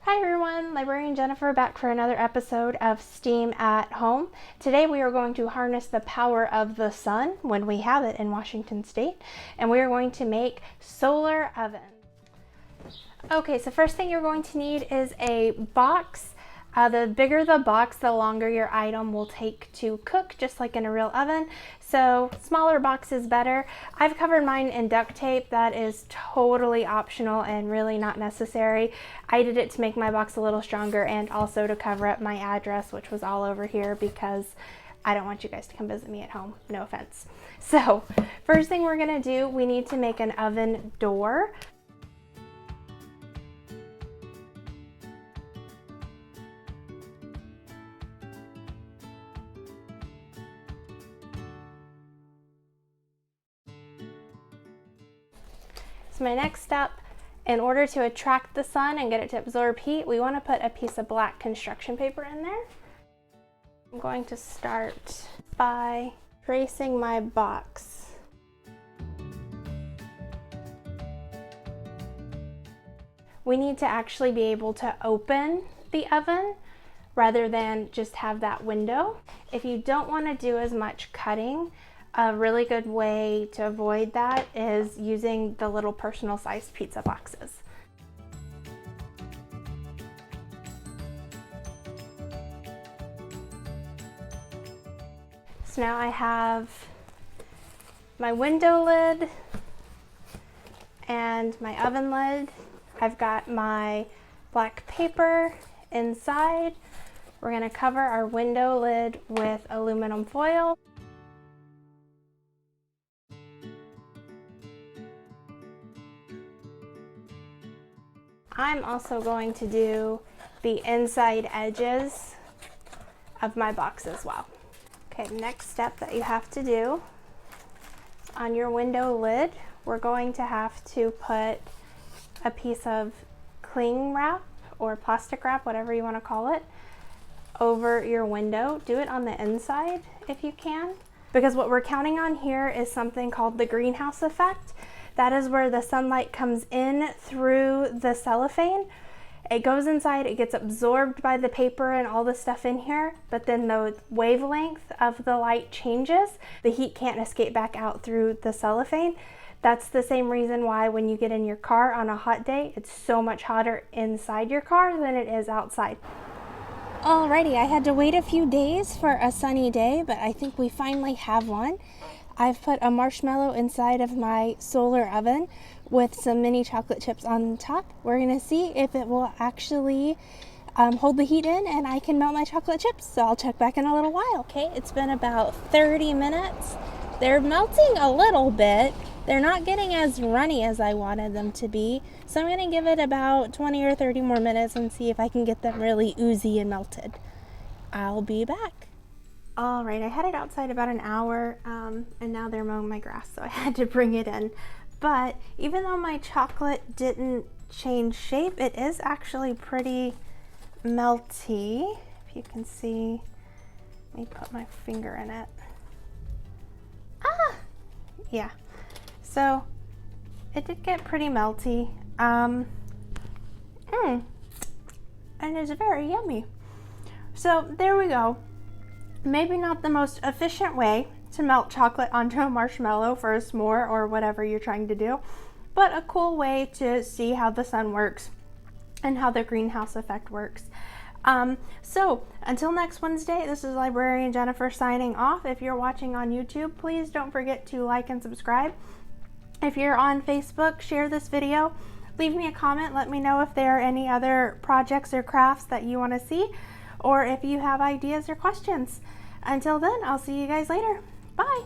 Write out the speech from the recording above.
Hi everyone, Librarian Jennifer back for another episode of STEAM at Home. Today we are going to harness the power of the sun when we have it in Washington State, and we are going to make solar ovens. Okay, so first thing you're going to need is a box. The bigger the box, the longer your item will take to cook, just like in a real oven. So smaller box is better. I've covered mine in duct tape. That is totally optional and really not necessary. I did it to make my box a little stronger and also to cover up my address, which was all over here because I don't want you guys to come visit me at home, no offense. So first thing we're gonna do, we need to make an oven door. So my next step, in order to attract the sun and get it to absorb heat, we want to put a piece of black construction paper in there. I'm going to start by tracing my box. We need to actually be able to open the oven rather than just have that window. If you don't want to do as much cutting, a really good way to avoid that is using the little personal sized pizza boxes. So now I have my window lid and my oven lid. I've got my black paper inside. We're going to cover our window lid with aluminum foil. I'm also going to do the inside edges of my box as well. Okay, next step that you have to do, on your window lid, we're going to have to put a piece of cling wrap or plastic wrap, whatever you want to call it, over your window. Do it on the inside if you can, because what we're counting on here is something called the greenhouse effect. That is where the sunlight comes in through the cellophane. It goes inside, it gets absorbed by the paper and all the stuff in here, but then the wavelength of the light changes. The heat can't escape back out through the cellophane. That's the same reason why when you get in your car on a hot day, it's so much hotter inside your car than it is outside. Alrighty, I had to wait a few days for a sunny day, but I think we finally have one. I've put a marshmallow inside of my solar oven with some mini chocolate chips on top. We're gonna see if it will actually hold the heat in and I can melt my chocolate chips. So I'll check back in a little while. Okay, it's been about 30 minutes. They're melting a little bit. They're not getting as runny as I wanted them to be. So I'm gonna give it about 20 or 30 more minutes and see if I can get them really oozy and melted. I'll be back. All right, I had it outside about an hour and now they're mowing my grass, so I had to bring it in. But even though my chocolate didn't change shape, it is actually pretty melty. If you can see, let me put my finger in it. Yeah, so it did get pretty melty. And it's very yummy. So there we go. Maybe not the most efficient way to melt chocolate onto a marshmallow for a s'more or whatever you're trying to do, but a cool way to see how the sun works and how the greenhouse effect works. So until next Wednesday, this is Librarian Jennifer signing off. If you're watching on YouTube, please don't forget to like and subscribe. If you're on Facebook, share this video. Leave me a comment. Let me know if there are any other projects or crafts that you want to see, or if you have ideas or questions. Until then, I'll see you guys later. Bye.